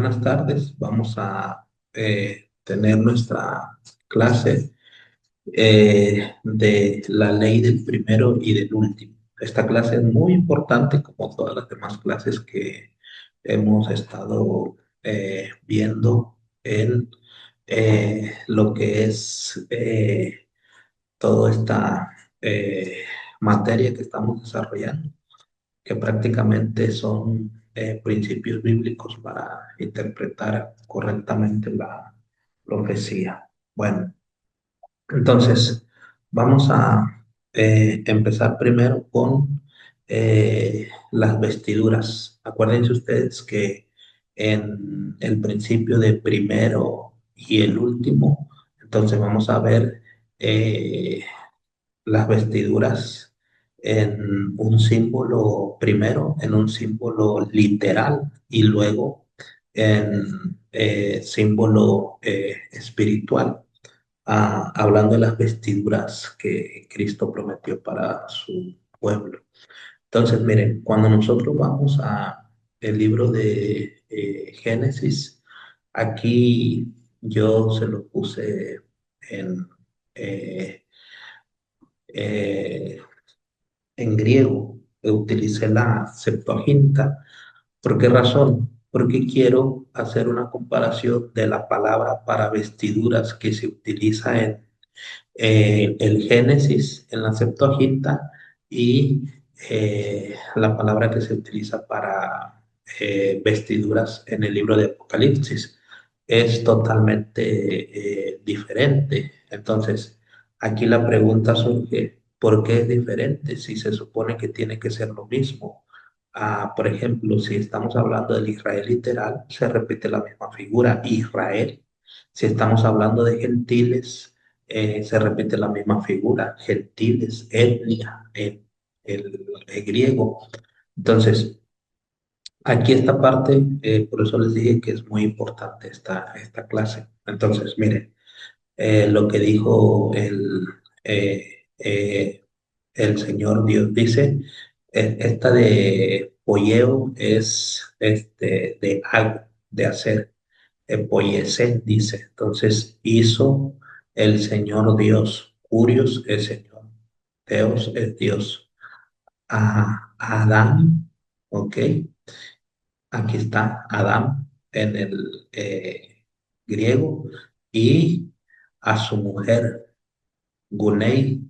Buenas tardes. Vamos a tener nuestra clase de la ley del primero y del último. Esta clase es muy importante como todas las demás clases que hemos estado viendo en lo que es toda esta materia que estamos desarrollando, que prácticamente son principios bíblicos para interpretar correctamente la profecía. Bueno, entonces vamos a empezar primero con las vestiduras. Acuérdense ustedes que en el principio de primero y el último, entonces vamos a ver eh, las vestiduras en un símbolo, primero en un símbolo literal y luego en símbolo espiritual, hablando de las vestiduras que Cristo prometió para su pueblo. Entonces, miren, cuando nosotros vamos a el libro de Génesis, aquí yo se lo puse en... eh, eh, en griego, utilicé la Septuaginta. ¿Por qué razón? Porque quiero hacer una comparación de la palabra para vestiduras que se utiliza en el Génesis, en la Septuaginta, y la palabra que se utiliza para vestiduras en el libro de Apocalipsis. Es totalmente diferente. Entonces, aquí la pregunta surge, ¿por qué es diferente si se supone que tiene que ser lo mismo? Por ejemplo, si estamos hablando del Israel literal, se repite la misma figura, Israel. Si estamos hablando de gentiles, se repite la misma figura, gentiles, etnia, el griego. Entonces, aquí esta parte, por eso les dije que es muy importante esta clase. Entonces, miren, lo que dijo el Señor Dios dice, esta de polleo es de algo, de hacer, poyesen, dice. Entonces hizo el Señor Dios, Curios es Señor, Teos es Dios, a Adán, ¿ok? Aquí está Adán en el griego y a su mujer, Gunei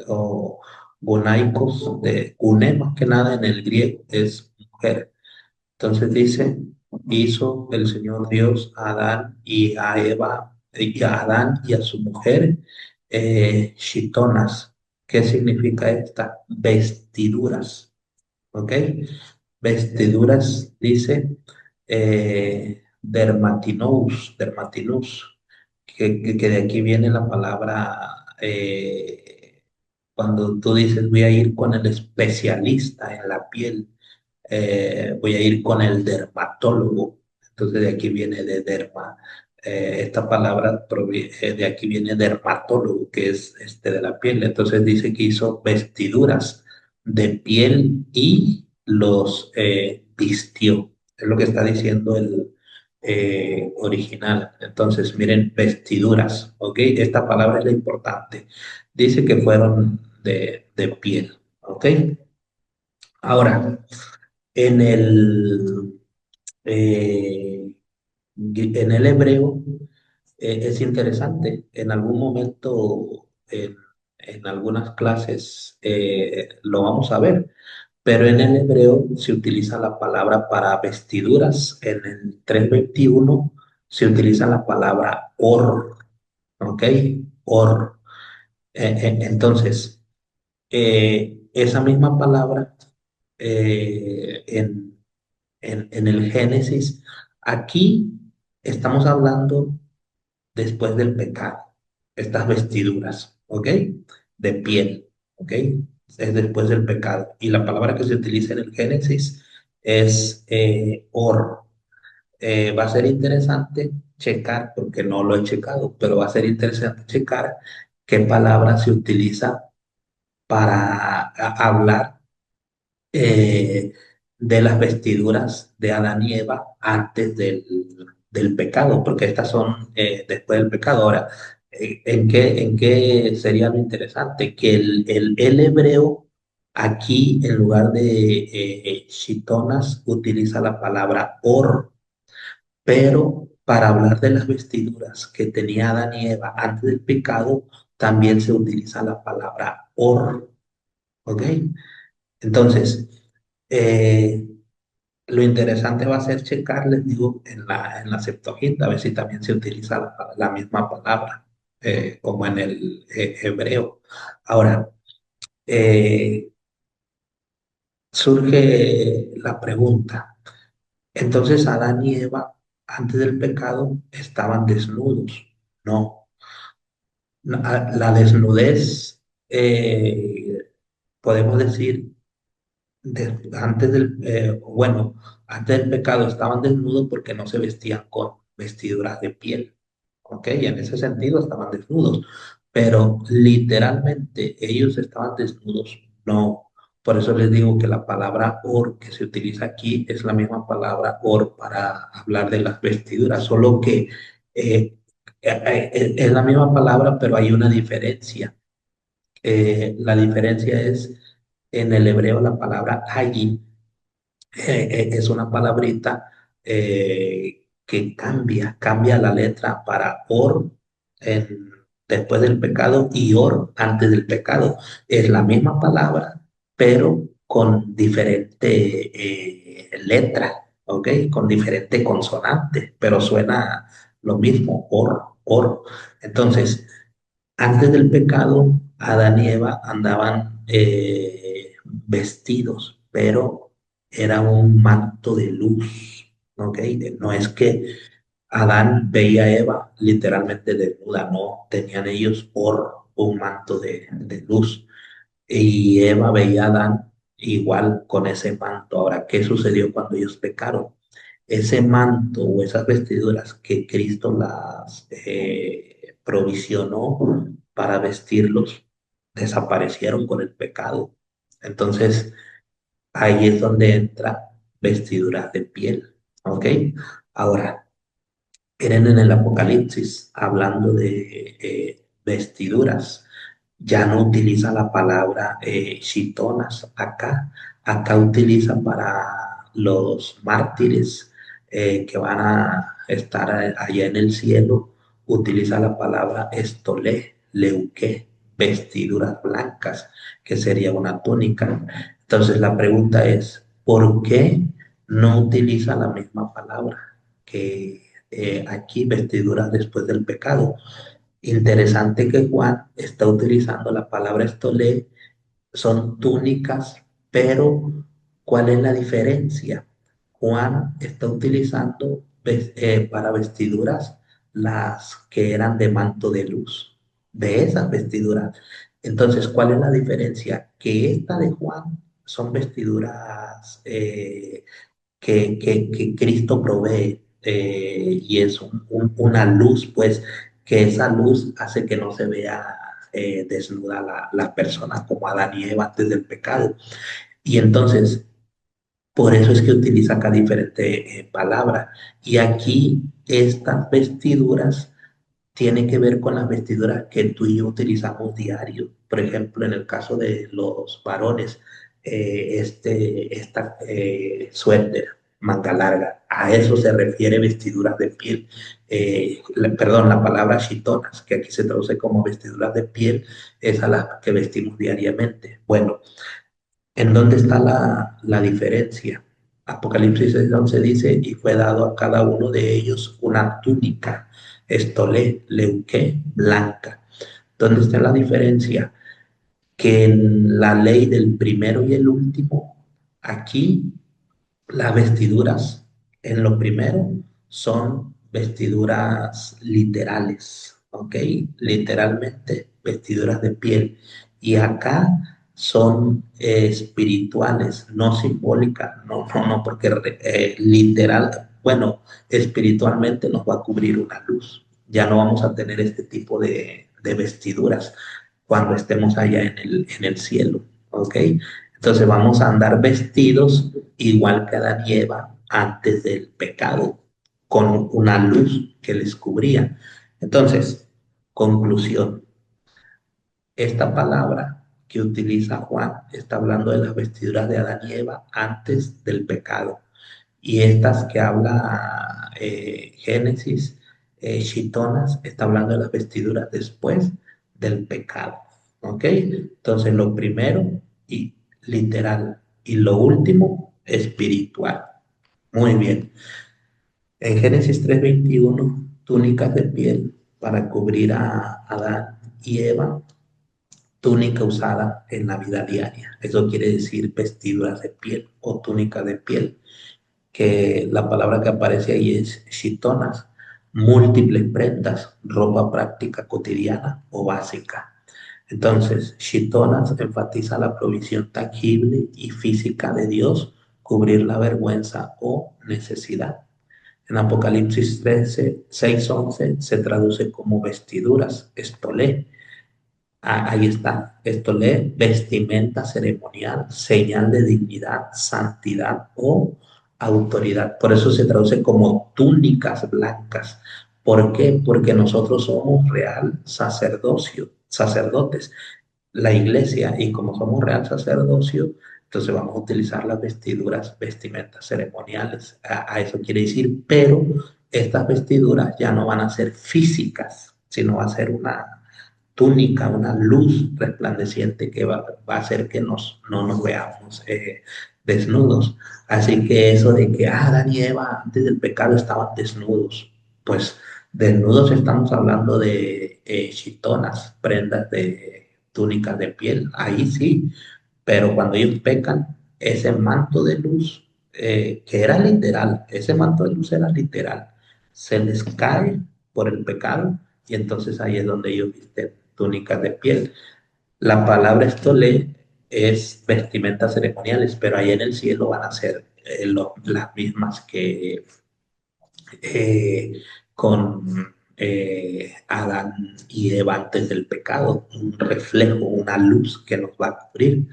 o Gunaikos, de Gune más que nada en el griego es mujer. Entonces dice, hizo el Señor Dios a Adán y a Eva, y a Adán y a su mujer, shitonas. ¿Qué significa esta? Vestiduras, ¿ok? Vestiduras, dice, dermatinus, que de aquí viene la palabra, cuando tú dices voy a ir con el especialista en la piel, voy a ir con el dermatólogo. Entonces de aquí viene de derma. Esta palabra de aquí viene dermatólogo, que es de la piel. Entonces dice que hizo vestiduras de piel y los vistió. Es lo que está diciendo el original. Entonces, miren, vestiduras, ¿ok? Esta palabra es la importante. Dice que fueron de piel, ¿ok? Ahora, en eh, en el hebreo es interesante. En algún momento, en algunas clases, lo vamos a ver, pero en el hebreo se utiliza la palabra para vestiduras. En el 3:21 se utiliza la palabra or, ¿ok? Or. Entonces, esa misma palabra en el Génesis. Aquí estamos hablando después del pecado, estas vestiduras, ¿ok? De piel, ¿ok? Es después del pecado. Y la palabra que se utiliza en el Génesis es or. Va a ser interesante checar, porque no lo he checado, pero va a ser interesante checar qué palabra se utiliza para hablar de las vestiduras de Adán y Eva antes del pecado, porque estas son después del pecado. Ahora, ¿en qué sería lo interesante? Que el hebreo aquí, en lugar de shitonas, utiliza la palabra or, pero para hablar de las vestiduras que tenía Adán y Eva antes del pecado, también se utiliza la palabra or, ¿ok? Entonces, eh, lo interesante va a ser checar, les digo, en la Septuaginta, a ver si también se utiliza la misma palabra, como en el hebreo. Ahora, eh, surge la pregunta, entonces Adán y Eva, antes del pecado, estaban desnudos. No, la desnudez, podemos decir, bueno, antes del pecado estaban desnudos porque no se vestían con vestiduras de piel, ¿ok? Y en ese sentido estaban desnudos, pero literalmente ellos estaban desnudos, no. Por eso les digo que la palabra or que se utiliza aquí es la misma palabra or para hablar de las vestiduras, solo que es la misma palabra, pero hay una diferencia. La diferencia es en el hebreo la palabra allí es una palabrita que cambia la letra para or después del pecado y or antes del pecado. Es la misma palabra, pero con diferente letra, ¿ok? Con diferente consonante, pero suena lo mismo, or. Entonces, antes del pecado, Adán y Eva andaban vestidos, pero era un manto de luz, ¿ok? No es que Adán veía a Eva literalmente desnuda, no, tenían ellos por un manto de luz y Eva veía a Adán igual con ese manto. Ahora, ¿qué sucedió cuando ellos pecaron? Ese manto o esas vestiduras que Cristo las provisionó para vestirlos, desaparecieron con el pecado. Entonces, ahí es donde entra vestiduras de piel, ¿ok? Ahora, eran en el Apocalipsis, hablando de vestiduras, ya no utiliza la palabra chitonas acá, acá utiliza para los mártires que van a estar allá en el cielo, utiliza la palabra estolé, leuqué, vestiduras blancas, que sería una túnica. Entonces la pregunta es, ¿por qué no utiliza la misma palabra que aquí vestiduras después del pecado? Interesante que Juan está utilizando la palabra estolé, son túnicas, pero ¿cuál es la diferencia? Juan está utilizando para vestiduras las que eran de manto de luz, de esas vestiduras. Entonces, ¿cuál es la diferencia? Que esta de Juan son vestiduras que Cristo provee y es una luz, pues, que esa luz hace que no se vea desnuda la persona como Adán y Eva antes del pecado. Y entonces, por eso es que utiliza acá diferente palabra. Y aquí estas vestiduras tiene que ver con las vestiduras que tú y yo utilizamos diario. Por ejemplo, en el caso de los varones, esta suéter, manga larga, a eso se refiere vestiduras de piel. Perdón, la palabra chitonas, que aquí se traduce como vestiduras de piel, es a las que vestimos diariamente. Bueno, ¿en dónde está la diferencia? Apocalipsis 11 dice, y fue dado a cada uno de ellos una túnica, estolé, leuqué, blanca. ¿Dónde está la diferencia? Que en la ley del primero y el último, aquí las vestiduras en lo primero son vestiduras literales, ¿ok? Literalmente vestiduras de piel. Y acá son espirituales, no simbólicas, no, porque literal, bueno, espiritualmente nos va a cubrir una luz. Ya no vamos a tener este tipo de vestiduras cuando estemos allá en el cielo, ¿ok? Entonces vamos a andar vestidos igual que Adán y Eva antes del pecado, con una luz que les cubría. Entonces, conclusión, esta palabra que utiliza Juan está hablando de las vestiduras de Adán y Eva antes del pecado. Y estas que habla Génesis, Chitonas, está hablando de las vestiduras después del pecado. ¿Ok? Entonces lo primero y literal y lo último espiritual. Muy bien. En Génesis 3:21, túnicas de piel para cubrir a Adán y Eva, túnica usada en la vida diaria. Eso quiere decir vestiduras de piel o túnica de piel, que la palabra que aparece ahí es chitonas, múltiples prendas, ropa práctica cotidiana o básica. Entonces, chitonas enfatiza la provisión tangible y física de Dios, cubrir la vergüenza o necesidad. En Apocalipsis 13, 6, 11 se traduce como vestiduras, estolé. Ahí está, estolé, vestimenta ceremonial, señal de dignidad, santidad o autoridad. Por eso se traduce como túnicas blancas. ¿Por qué? Porque nosotros somos real sacerdocio, sacerdotes, la iglesia, y como somos real sacerdocio, entonces vamos a utilizar las vestiduras, vestimentas ceremoniales. A eso quiere decir, pero estas vestiduras ya no van a ser físicas, sino va a ser una túnica, una luz resplandeciente que va a hacer que no nos veamos desnudos. Así que eso de que Adán y Eva antes del pecado estaban desnudos, pues desnudos estamos hablando de chitonas, prendas de túnicas de piel, ahí sí, pero cuando ellos pecan, ese manto de luz, que era literal, ese manto de luz era literal, se les cae por el pecado y entonces ahí es donde ellos visten túnicas de piel. La palabra estolé es vestimentas ceremoniales, pero ahí en el cielo van a ser las mismas que con Adán y Eva antes del pecado, un reflejo, una luz que nos va a cubrir.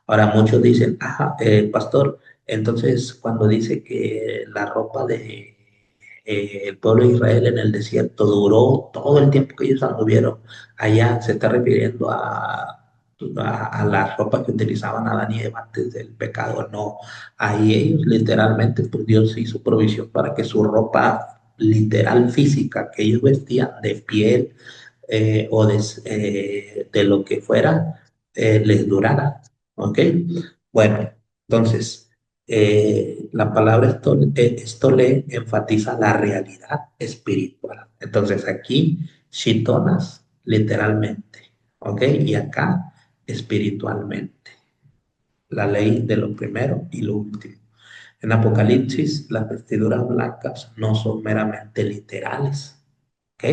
Ahora muchos dicen, ajá, pastor, entonces cuando dice que la ropa de el pueblo de Israel en el desierto duró todo el tiempo que ellos anduvieron allá, se está refiriendo a las ropas que utilizaban Adán y Eva antes del pecado. No, ahí ellos literalmente, pues Dios hizo provisión para que su ropa literal física que ellos vestían de piel de lo que fuera, les durara. ¿Ok? Bueno, entonces, la palabra estolé enfatiza la realidad espiritual. Entonces, aquí, shitonas, literalmente. ¿Ok? Y acá, espiritualmente. La ley de lo primero y lo último. En Apocalipsis, las vestiduras blancas no son meramente literales. ¿Ok?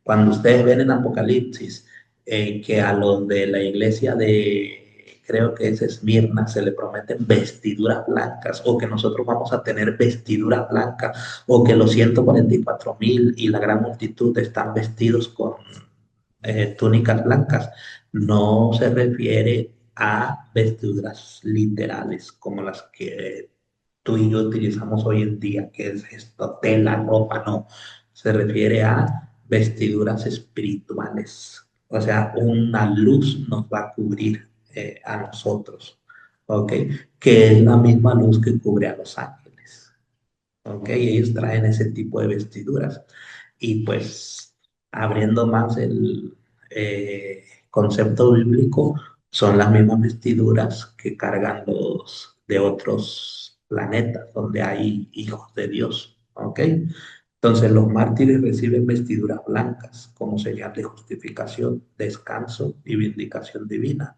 Cuando ustedes ven en Apocalipsis que a los de la iglesia de, creo que es Esmirna, se le prometen vestiduras blancas, o que nosotros vamos a tener vestiduras blancas, o que los 144,000 y la gran multitud están vestidos con túnicas blancas, no se refiere a vestiduras literales como las que tú y yo utilizamos hoy en día, que es esto, tela, ropa, no. Se refiere a vestiduras espirituales. O sea, una luz nos va a cubrir a nosotros, ¿ok? Que es la misma luz que cubre a los ángeles, ¿ok? Y ellos traen ese tipo de vestiduras. Y pues, abriendo más el concepto bíblico, son las mismas vestiduras que cargan los de otros planetas donde hay hijos de Dios, ¿ok? Entonces los mártires reciben vestiduras blancas como señal de justificación, descanso y vindicación divina.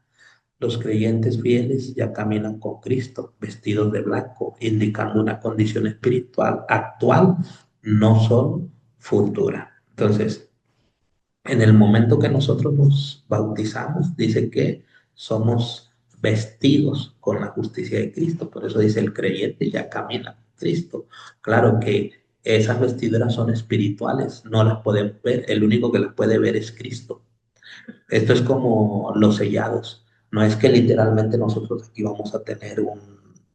Los creyentes fieles ya caminan con Cristo, vestidos de blanco, indicando una condición espiritual actual, no solo futura. Entonces, en el momento que nosotros nos bautizamos, dice que somos vestidos con la justicia de Cristo. Por eso dice el creyente ya camina con Cristo. Claro que esas vestiduras son espirituales, no las podemos ver. El único que las puede ver es Cristo. Esto es como los sellados. No es que literalmente nosotros aquí vamos a tener un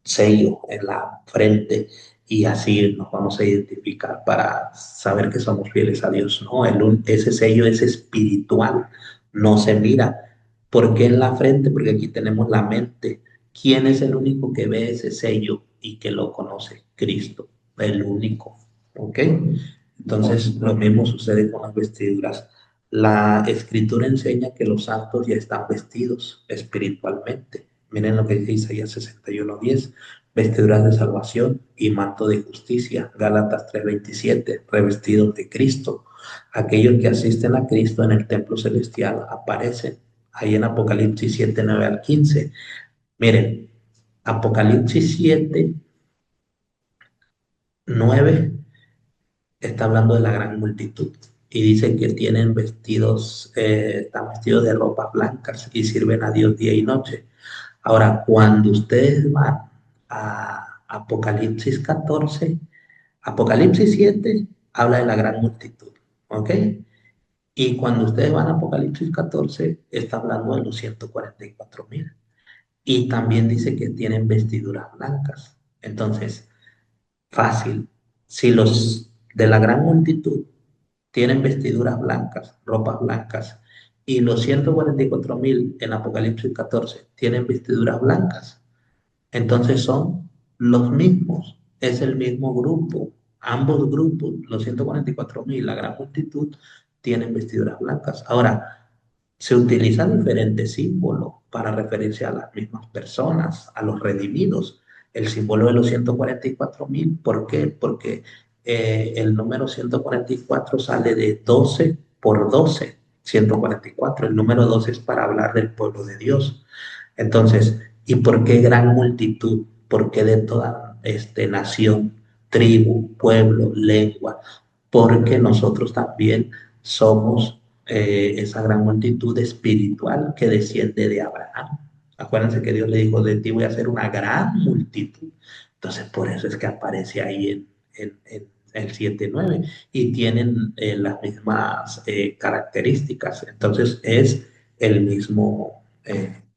sello en la frente y así nos vamos a identificar para saber que somos fieles a Dios. No, ese sello es espiritual, no se mira. ¿Por qué en la frente? Porque aquí tenemos la mente. ¿Quién es el único que ve ese sello y que lo conoce? Cristo, el único. ¿Ok? Entonces, lo mismo sucede con las vestiduras. La escritura enseña que los santos ya están vestidos espiritualmente. Miren lo que dice Isaías 61:10: vestiduras de salvación y manto de justicia. Gálatas 3:27: revestidos de Cristo. Aquellos que asisten a Cristo en el templo celestial aparecen ahí en Apocalipsis 7:9 al 15. Miren, Apocalipsis 7:9 está hablando de la gran multitud y dice que tienen vestidos, están vestidos de ropas blancas y sirven a Dios día y noche. Ahora, cuando ustedes van a Apocalipsis 14, Apocalipsis 7 habla de la gran multitud, ¿ok? Y cuando ustedes van a Apocalipsis 14, está hablando de los 144,000. Y también dice que tienen vestiduras blancas. Entonces, fácil. Si los de la gran multitud tienen vestiduras blancas, ropas blancas, y los 144,000 en Apocalipsis 14 tienen vestiduras blancas, entonces son los mismos, es el mismo grupo. Ambos grupos, los 144,000, la gran multitud, tienen vestiduras blancas. Ahora, se utilizan diferentes símbolos para referirse a las mismas personas, a los redimidos. El símbolo de los 144,000, ¿por qué? Porque el número 144 sale de 12 por 12, 144. El número 12 es para hablar del pueblo de Dios. Entonces, ¿y por qué gran multitud? ¿Por qué de toda nación, tribu, pueblo, lengua? Porque nosotros también somos esa gran multitud espiritual que desciende de Abraham. Acuérdense que Dios le dijo: de ti voy a hacer una gran multitud. Entonces, por eso es que aparece ahí en el 7:9 y tienen las mismas características. Entonces, es el mismo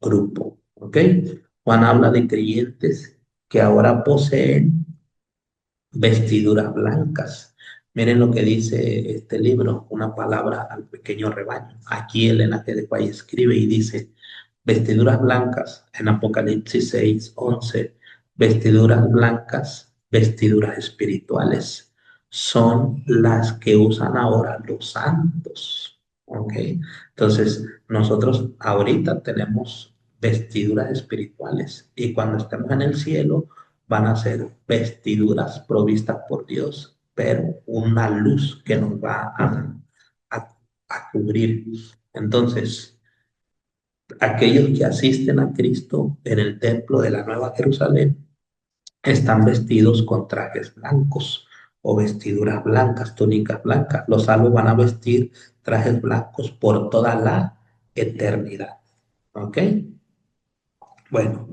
grupo. ¿Ok? Juan habla de creyentes que ahora poseen vestiduras blancas. Miren lo que dice este libro, una palabra al pequeño rebaño. Aquí Elena G. de Guay escribe y dice: vestiduras blancas en Apocalipsis 6:11, vestiduras blancas, vestiduras espirituales, son las que usan ahora los santos. ¿Ok? Entonces, nosotros ahorita tenemos vestiduras espirituales y cuando estemos en el cielo, van a ser vestiduras provistas por Dios, pero una luz que nos va a cubrir. Entonces, aquellos que asisten a Cristo en el templo de la Nueva Jerusalén están vestidos con trajes blancos o vestiduras blancas, túnicas blancas. Los salvos van a vestir trajes blancos por toda la eternidad. ¿Ok? Bueno,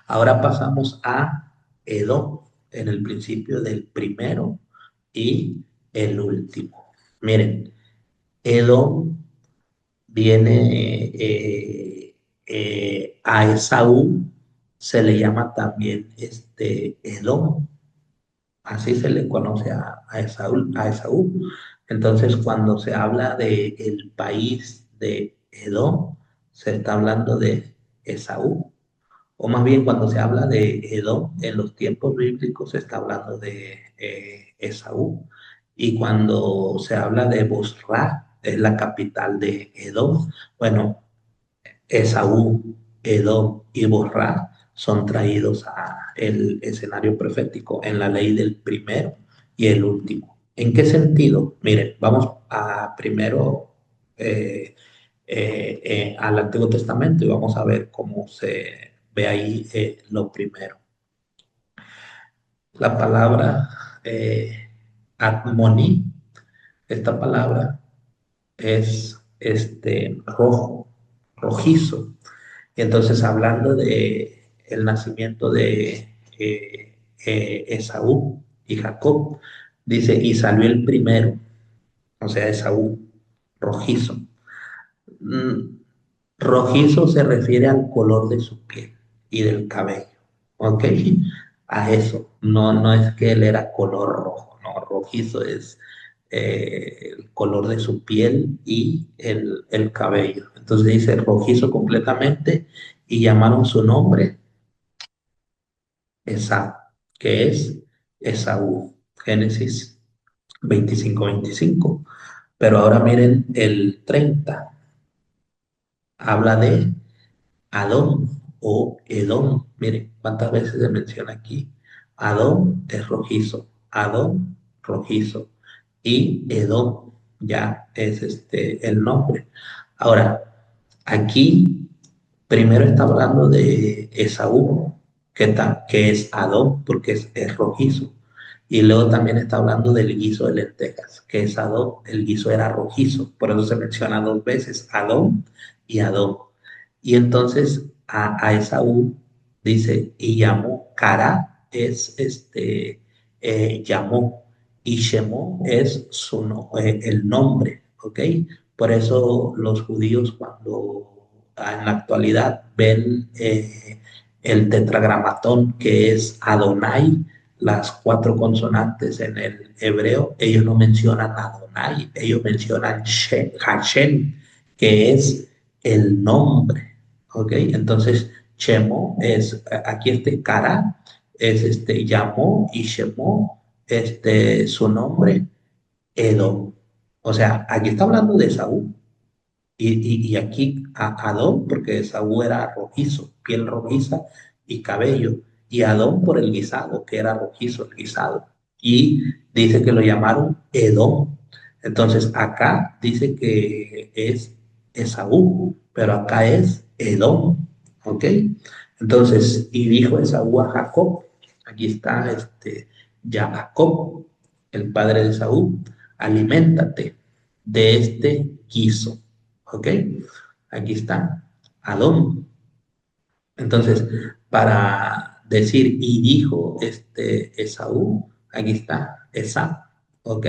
ahora pasamos a Edom, en el principio del primero y el último. Miren, Edom viene a Esaú, se le llama también Edom, así se le conoce a Esaú, a Esaú. Entonces, cuando se habla de el país de Edom, se está hablando de Esaú. O más bien, cuando se habla de Edom en los tiempos bíblicos, se está hablando de Esaú. Y cuando se habla de Bosra, es la capital de Edom. Bueno, Esaú, Edom y Bosra son traídos a el escenario profético en la ley del primero y el último. ¿En qué sentido? Miren, vamos a primero al Antiguo Testamento y vamos a ver cómo se ve ahí lo primero. La palabra admoní, esta palabra es rojo, rojizo. Y entonces, hablando de el nacimiento de Esaú y Jacob, dice: y salió el primero, o sea, Esaú, rojizo. Rojizo se refiere al color de su piel y del cabello, ¿ok? A eso. No, no es que él era color rojo, no, rojizo es el color de su piel y el cabello. Entonces dice rojizo completamente y llamaron su nombre Esaú, que es Esaú. Génesis 25:25. Pero ahora miren el 30. Habla de Adón o Edom. Miren cuántas veces se menciona aquí. Adón es rojizo. Adón, rojizo. Y Edom ya es el nombre. Ahora, aquí primero está hablando de Esaú, que es Adón, porque es rojizo. Y luego también está hablando del guiso de lentejas, que es Adón, el guiso era rojizo. Por eso se menciona dos veces, Adón y Adón. Y entonces a Esaú dice, y llamó, Cara es llamó, y Shemó es el nombre, ¿ok? Por eso los judíos cuando en la actualidad ven el tetragramatón que es Adonai, las cuatro consonantes en el hebreo, ellos no mencionan Adonai, ellos mencionan Hashem, que es el nombre, ¿ok? Entonces, Shemo es, aquí Kara, es llamó y Shemo, su nombre, Edom. O sea, aquí está hablando de Saúl. Y aquí Adón, porque Saúl era rojizo, piel rojiza y cabello. Y Adón por el guisado, que era rojizo el guisado. Y dice que lo llamaron Edom. Entonces acá dice que es Esaú, pero acá es Edom. ¿Ok? Entonces, y dijo Esaú a Jacob, aquí está ya Jacob, el padre de Esaú, aliméntate de este guiso. ¿Ok? Aquí está, Adón. Entonces, para decir y dijo Esaú, aquí está, Esa, ¿ok?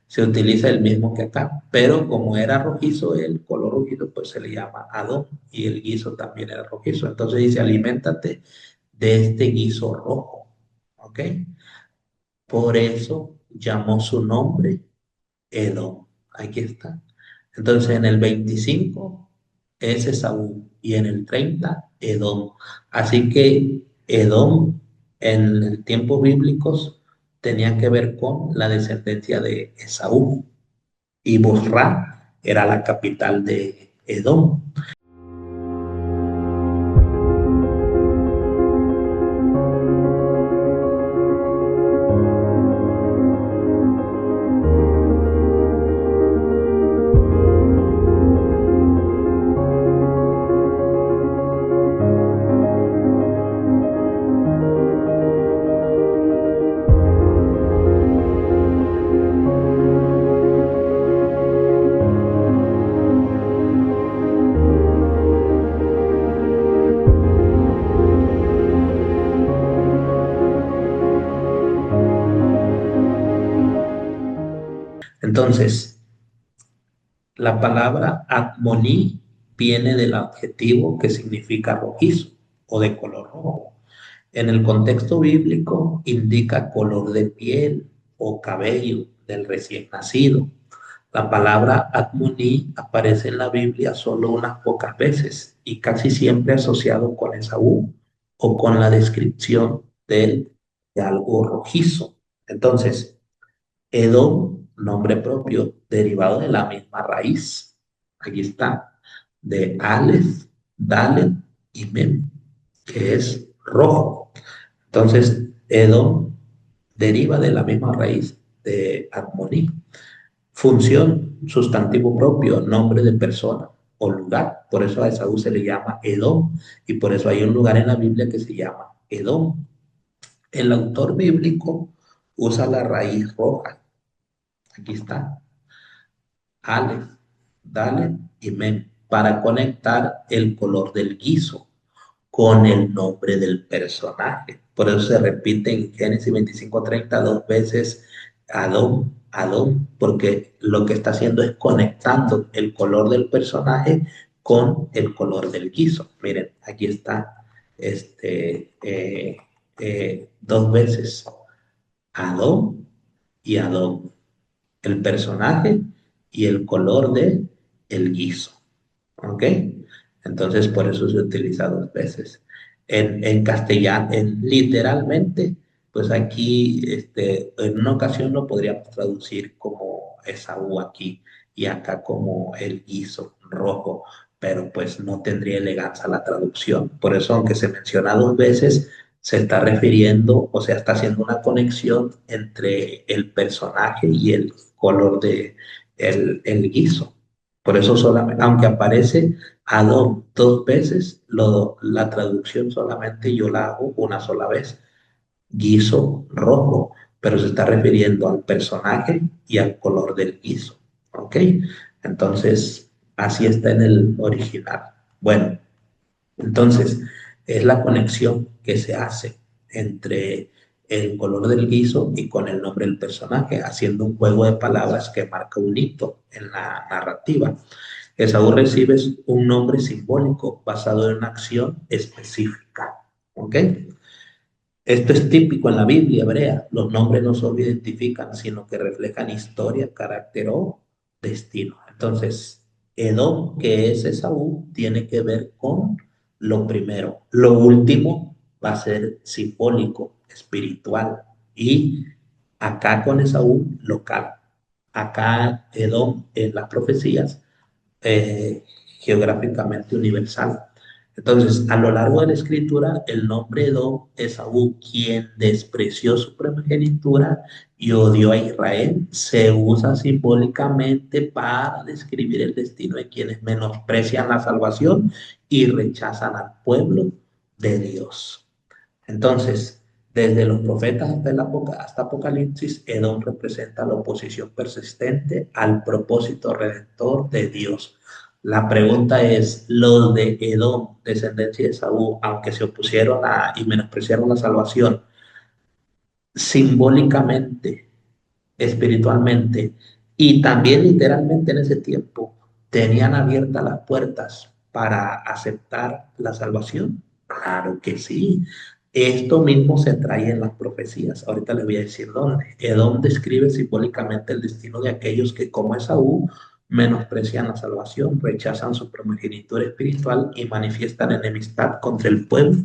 Se utiliza el mismo que acá, pero como era rojizo, el color rojizo, pues se le llama Adón y el guiso también era rojizo. Entonces dice, aliméntate de este guiso rojo, ¿ok? Por eso llamó su nombre Edom. Aquí está. Entonces en el 25 es Esaú y en el 30 Edom. Así que Edom en el tiempos bíblicos tenía que ver con la descendencia de Esaú y Bosra era la capital de Edom. Entonces, la palabra admoní viene del adjetivo que significa rojizo o de color rojo. En el contexto bíblico indica color de piel o cabello del recién nacido. La palabra admoní aparece en la Biblia solo unas pocas veces y casi siempre asociado con Esaú o con la descripción de algo rojizo. Entonces, Edom, nombre propio, derivado de la misma raíz. Aquí está, de Aleph, Dalet y Mem, que es rojo. Entonces, Edom deriva de la misma raíz de Admoní. Función, sustantivo propio, nombre de persona o lugar. Por eso a Esaú se le llama Edom y por eso hay un lugar en la Biblia que se llama Edom. El autor bíblico usa la raíz roja. Aquí está, Aleph, Dalet y Mem, para conectar el color del guiso con el nombre del personaje. Por eso se repite en Génesis 25:30 dos veces Adón, Adón, porque lo que está haciendo es conectando el color del personaje con el color del guiso. Miren, aquí está este, dos veces Adón y Adón, el personaje y el color de el guiso. ¿Ok? Entonces, por eso se utiliza dos veces. En castellano, literalmente, pues aquí, en una ocasión lo podríamos traducir como Esaú aquí y acá como el guiso rojo, pero pues no tendría elegancia la traducción. Por eso, aunque se menciona dos veces, se está refiriendo, o sea, está haciendo una conexión entre el personaje y el color de el guiso. Por eso solamente, aunque aparece Adón dos veces, la traducción solamente yo la hago una sola vez, guiso rojo, pero se está refiriendo al personaje y al color del guiso, ¿ok? Entonces, así está en el original. Bueno, entonces, es la conexión que se hace entre el color del guiso y con el nombre del personaje, haciendo un juego de palabras que marca un hito en la narrativa. Esaú recibe un nombre simbólico basado en una acción específica. ¿Ok? Esto es típico en la Biblia hebrea. Los nombres no solo identifican, sino que reflejan historia, carácter o destino. Entonces, Edom, que es Esaú, tiene que ver con lo primero. Lo último va a ser simbólico, espiritual. Y acá con Esaú, local. Acá Edom en las profecías eh, geográficamente universal. Entonces, a lo largo de la escritura, el nombre Edom, Esaú, quien despreció su primogenitura y odió a Israel, se usa simbólicamente para describir el destino de quienes menosprecian la salvación y rechazan al pueblo de Dios. Entonces, desde los profetas hasta Apocalipsis, Edom representa la oposición persistente al propósito redentor de Dios. La pregunta es, los de Edom, descendencia de Saúl, aunque se opusieron y menospreciaron la salvación, simbólicamente, espiritualmente y también literalmente en ese tiempo, tenían abiertas las puertas para aceptar la salvación. Claro que sí. Esto mismo se trae en las profecías. Ahorita les voy a decir dónde. Edom describe simbólicamente el destino de aquellos que, como Esaú, menosprecian la salvación, rechazan su primogenitura espiritual y manifiestan enemistad contra el pueblo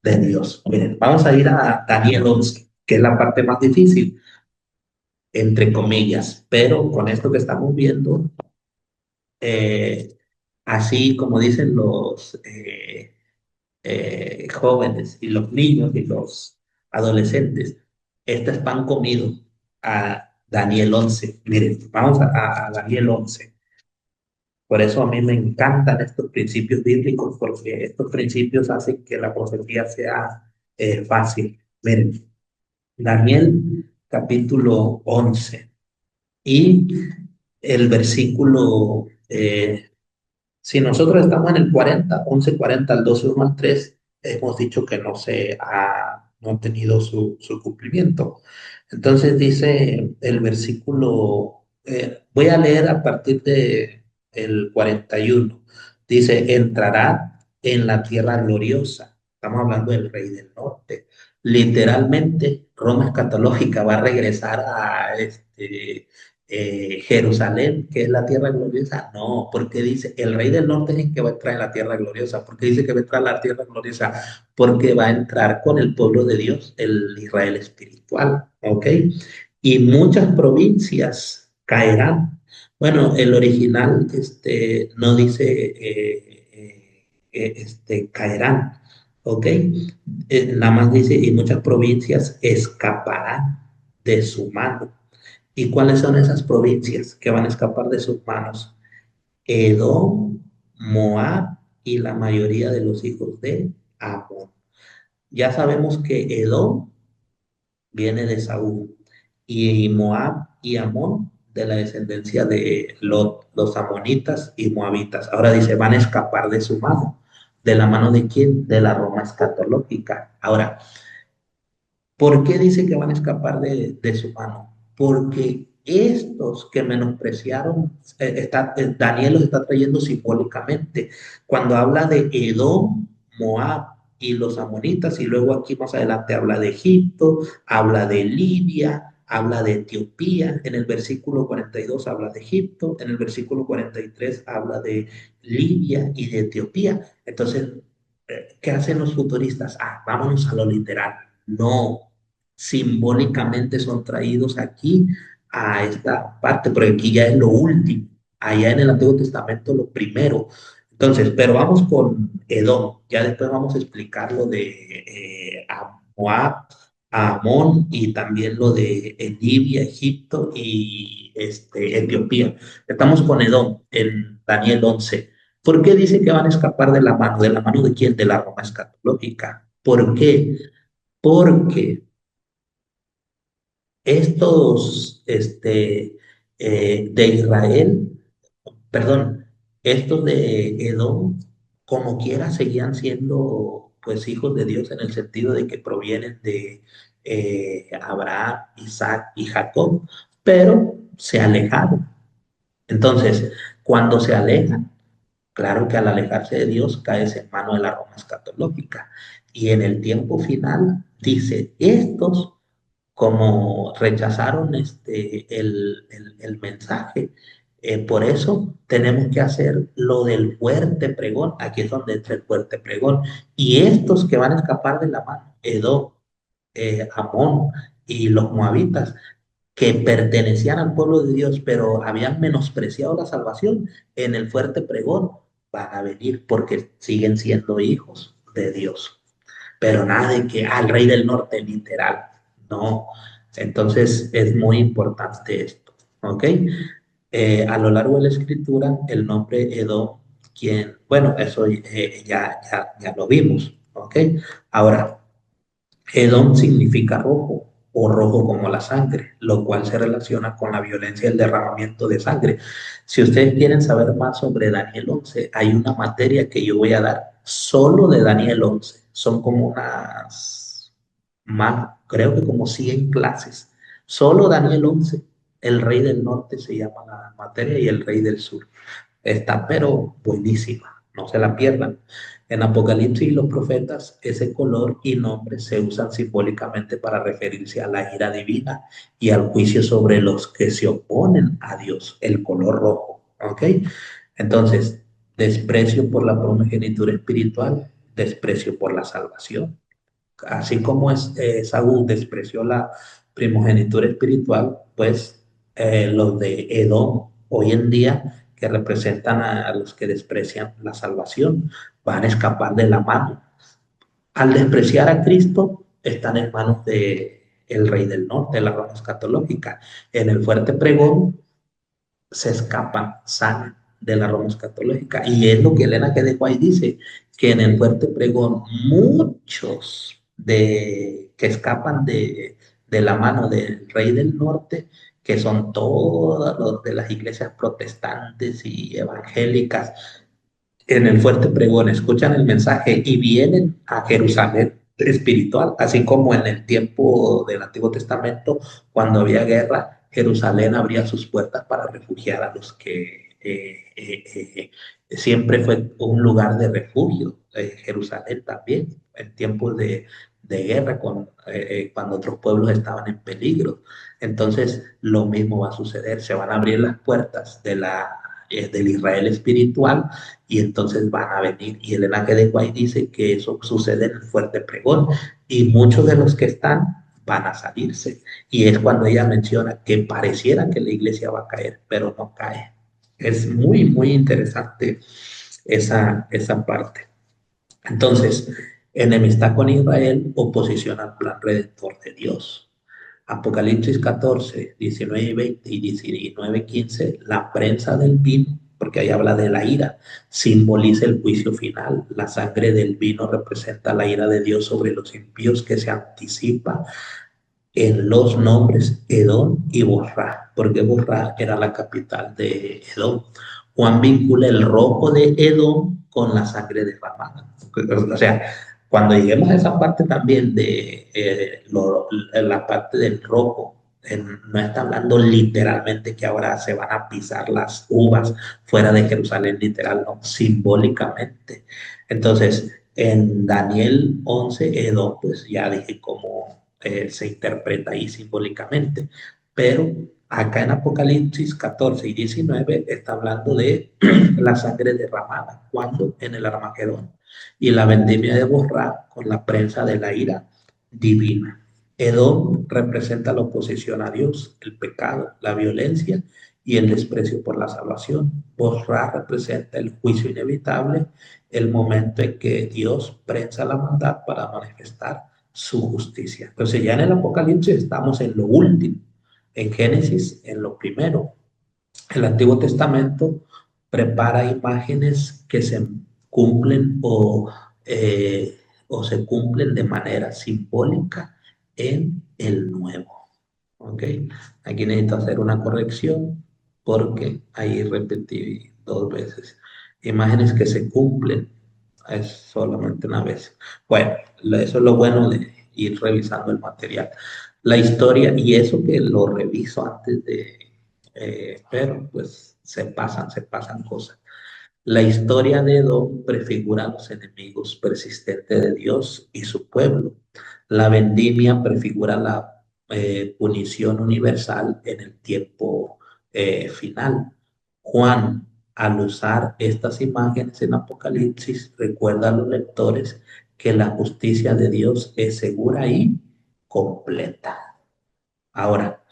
de Dios. Miren, vamos a ir a Daniel 11, que es la parte más difícil, entre comillas, pero con esto que estamos viendo, eh, así como dicen los jóvenes y los niños y los adolescentes, este es pan comido a Daniel 11. Miren, vamos a Daniel 11. Por eso a mí me encantan estos principios bíblicos, porque estos principios hacen que la profecía sea fácil. Miren, Daniel capítulo 11 y el versículo, si nosotros estamos en el 40, 11:40 al 12, 1 al 3, hemos dicho que no ha tenido su cumplimiento. Entonces dice el versículo, voy a leer a partir de el 41. Dice, entrará en la tierra gloriosa. Estamos hablando del rey del norte. Literalmente, Roma escatológica va a regresar a Jerusalén, que es la tierra gloriosa. No, porque dice, el rey del norte es el que va a entrar en la tierra gloriosa. ¿Por qué dice que va a entrar en la tierra gloriosa? Porque va a entrar con el pueblo de Dios, el Israel espiritual, ¿ok? Y muchas provincias caerán. Bueno, el original no dice caerán, ¿ok? Nada más dice, y muchas provincias escaparán de su mano. ¿Y cuáles son esas provincias que van a escapar de sus manos? Edom, Moab y la mayoría de los hijos de Amón. Ya sabemos que Edom viene de Saúl y Moab y Amón de la descendencia de Lot, los amonitas y moabitas. Ahora dice, van a escapar de su mano. ¿De la mano de quién? De la Roma escatológica. Ahora, ¿por qué dice que van a escapar de su mano? Porque estos que menospreciaron, Daniel los está trayendo simbólicamente. Cuando habla de Edom, Moab y los amonitas, y luego aquí más adelante habla de Egipto, habla de Libia, habla de Etiopía. En el versículo 42 habla de Egipto, en el versículo 43 habla de Libia y de Etiopía. Entonces, ¿qué hacen los futuristas? Ah, vámonos a lo literal. No, simbólicamente son traídos aquí a esta parte, porque aquí ya es lo último, allá en el Antiguo Testamento lo primero. Entonces, pero vamos con Edom, ya después vamos a explicar lo de a Moab, a Amón y también lo de Libia, Egipto y Etiopía. Estamos con Edom en Daniel 11. ¿Por qué dice que van a escapar de la mano? ¿De la mano de quién? De la Roma escatológica. ¿Por qué? Porque estos de Israel, perdón, estos de Edom, como quiera, seguían siendo pues hijos de Dios en el sentido de que provienen de Abraham, Isaac y Jacob, pero se alejaron. Entonces, cuando se alejan, claro que al alejarse de Dios caes en mano de la Roma escatológica. Y en el tiempo final dice, estos como rechazaron el mensaje. Por eso tenemos que hacer lo del fuerte pregón. Aquí es donde entra el fuerte pregón. Y estos que van a escapar de la mano, Edom, Amón y los moabitas, que pertenecían al pueblo de Dios, pero habían menospreciado la salvación, en el fuerte pregón van a venir porque siguen siendo hijos de Dios. Pero nada de que al rey del norte, literal, no. Entonces es muy importante esto, ¿ok? A lo largo de la escritura, el nombre Edom, quien, bueno, eso ya lo vimos, ¿ok? Ahora, Edom significa rojo o rojo como la sangre, lo cual se relaciona con la violencia y el derramamiento de sangre. Si ustedes quieren saber más sobre Daniel 11, hay una materia que yo voy a dar solo de Daniel 11. Son como unas, más, creo que como 100 clases. Solo Daniel 11. El rey del norte se llama la materia y el rey del sur. Está pero buenísima, no se la pierdan. En Apocalipsis y los profetas, ese color y nombre se usan simbólicamente para referirse a la ira divina y al juicio sobre los que se oponen a Dios, el color rojo. ¿Ok? Entonces, desprecio por la primogenitura espiritual, desprecio por la salvación. Así como Saúl despreció la primogenitura espiritual, pues los de Edom hoy en día, que representan a los que desprecian la salvación, van a escapar de la mano. Al despreciar a Cristo, están en manos de el rey del norte, la Roma escatológica. En el fuerte pregón se escapan, salen de la Roma escatológica. Y es lo que Elena G. de White dice, que en el fuerte pregón muchos que escapan de la mano del rey del norte, que son todos los de las iglesias protestantes y evangélicas, en el fuerte pregón escuchan el mensaje y vienen a Jerusalén espiritual, así como en el tiempo del Antiguo Testamento, cuando había guerra, Jerusalén abría sus puertas para refugiar a los que siempre fue un lugar de refugio. Jerusalén también, en tiempos de guerra, cuando otros pueblos estaban en peligro. Entonces, lo mismo va a suceder, se van a abrir las puertas del Israel espiritual y entonces van a venir. Y Elena G. de White dice que eso sucede en el fuerte pregón y muchos de los que están van a salirse. Y es cuando ella menciona que pareciera que la iglesia va a caer, pero no cae. Es muy, muy interesante esa parte. Entonces, enemistad con Israel, oposición al plan redentor de Dios. Apocalipsis 14, 19 y 20 y 19, 15, la prensa del vino, porque ahí habla de la ira, simboliza el juicio final. La sangre del vino representa la ira de Dios sobre los impíos que se anticipa en los nombres Edom y Borra, porque Borra era la capital de Edom. Juan vincula el rojo de Edom con la sangre derramada. O sea, cuando lleguemos a esa parte también de la parte del rojo No está hablando literalmente que ahora se van a pisar las uvas fuera de Jerusalén, literal, no, simbólicamente. Entonces, en Daniel 11 Edom, pues ya dije cómo se interpreta ahí simbólicamente, pero acá en Apocalipsis 14 y 19 está hablando de la sangre derramada, cuando en el Armagedón, y la vendimia de Borra con la prensa de la ira divina. Edom representa la oposición a Dios, el pecado, la violencia y el desprecio por la salvación. Bosra representa el juicio inevitable, el momento en que Dios prensa la maldad para manifestar su justicia. Entonces ya en el Apocalipsis estamos en lo último, en Génesis en lo primero. El Antiguo Testamento prepara imágenes que se cumplen eh, o se cumplen de manera simbólica en el Nuevo. ¿Ok? Aquí necesito hacer una corrección porque ahí repetí dos veces. Imágenes que se cumplen es solamente una vez. Bueno, eso es lo bueno de ir revisando el material. La historia, y eso que lo reviso antes de, pero pues se pasan cosas. La historia de Edom prefigura a los enemigos persistentes de Dios y su pueblo. La vendimia prefigura la punición universal en el tiempo final. Juan, al usar estas imágenes en Apocalipsis, recuerda a los lectores que la justicia de Dios es segura y completa. Ahora,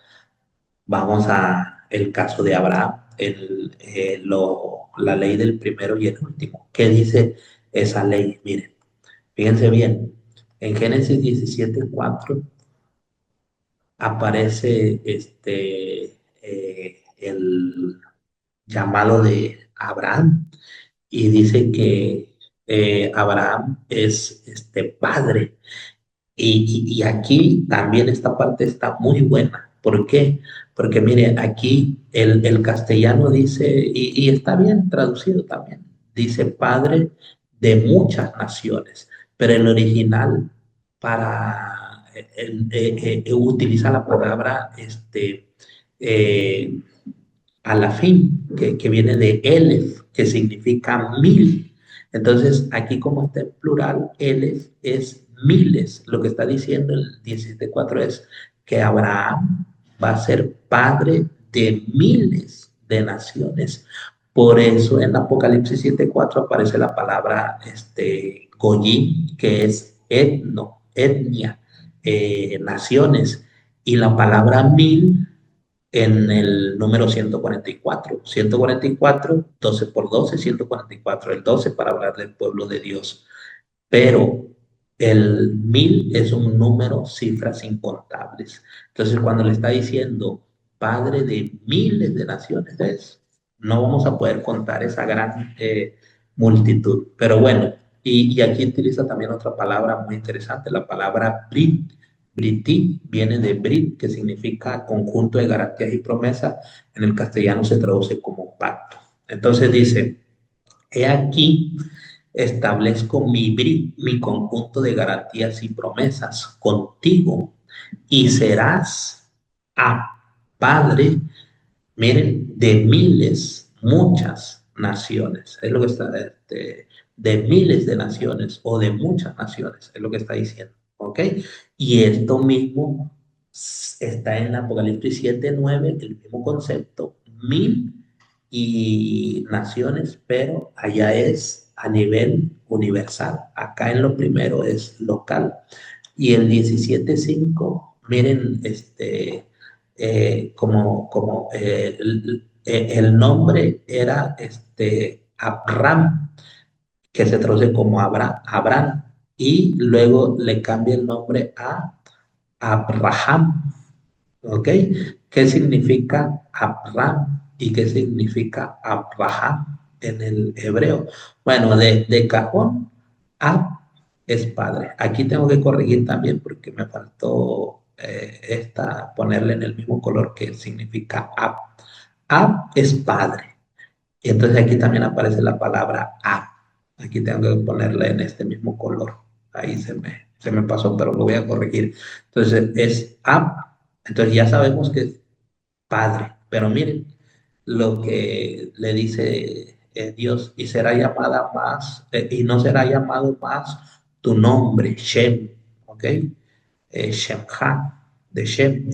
vamos a el caso de Abraham, la ley del primero y el último. ¿Qué dice esa ley? Miren, fíjense bien, en Génesis 17:4 aparece el llamado de Abraham y dice que Abraham es padre. Y aquí también esta parte está muy buena. ¿Por qué? Porque mire, aquí el castellano dice, y está bien traducido también, dice padre de muchas naciones, pero el original para utiliza la palabra eh, a la fin, que viene de Elef, que significa mil. Entonces, aquí como está en plural, Elef es miles. Lo que está diciendo el 17:4 es que Abraham va a ser padre de miles de naciones. Por eso en Apocalipsis 7:4 aparece la palabra Goyim, que es etno, etnia, naciones. Y la palabra mil en el número 144. 144, 12 por 12, 144, el 12 para hablar del pueblo de Dios. Pero el mil es un número, cifras incontables. Entonces, cuando le está diciendo padre de miles de naciones, no vamos a poder contar esa gran multitud. Pero bueno, y aquí utiliza también otra palabra muy interesante, la palabra Brit. Briti viene de Brit, que significa conjunto de garantías y promesas. En el castellano se traduce como pacto. Entonces dice, he aquí establezco mi conjunto de garantías y promesas contigo y serás a padre, miren, de miles, muchas naciones. Es lo que está, de miles de naciones o de muchas naciones, es lo que está diciendo. ¿Ok? Y esto mismo está en Apocalipsis 7:9, el mismo concepto, mil y naciones, pero allá es a nivel universal. Acá en lo primero es local. Y el 17:5 miren, el nombre era Abram, que se traduce como Abraham, y luego le cambia el nombre a Abraham. ¿Ok? ¿Qué significa Abraham y qué significa Abraham en el hebreo? Bueno, de cajón, Ab es padre. Aquí tengo que corregir también porque me faltó ponerle en el mismo color que significa Ab. Ab es padre. Y entonces aquí también aparece la palabra Ab. Aquí tengo que ponerle en este mismo color. Ahí se me pasó, pero lo voy a corregir. Entonces es Ab Entonces ya sabemos que es Padre, pero miren lo que le dice Dios, y será llamada más, y no será llamado más tu nombre, Shem, ¿ok? Shemha, de Shem,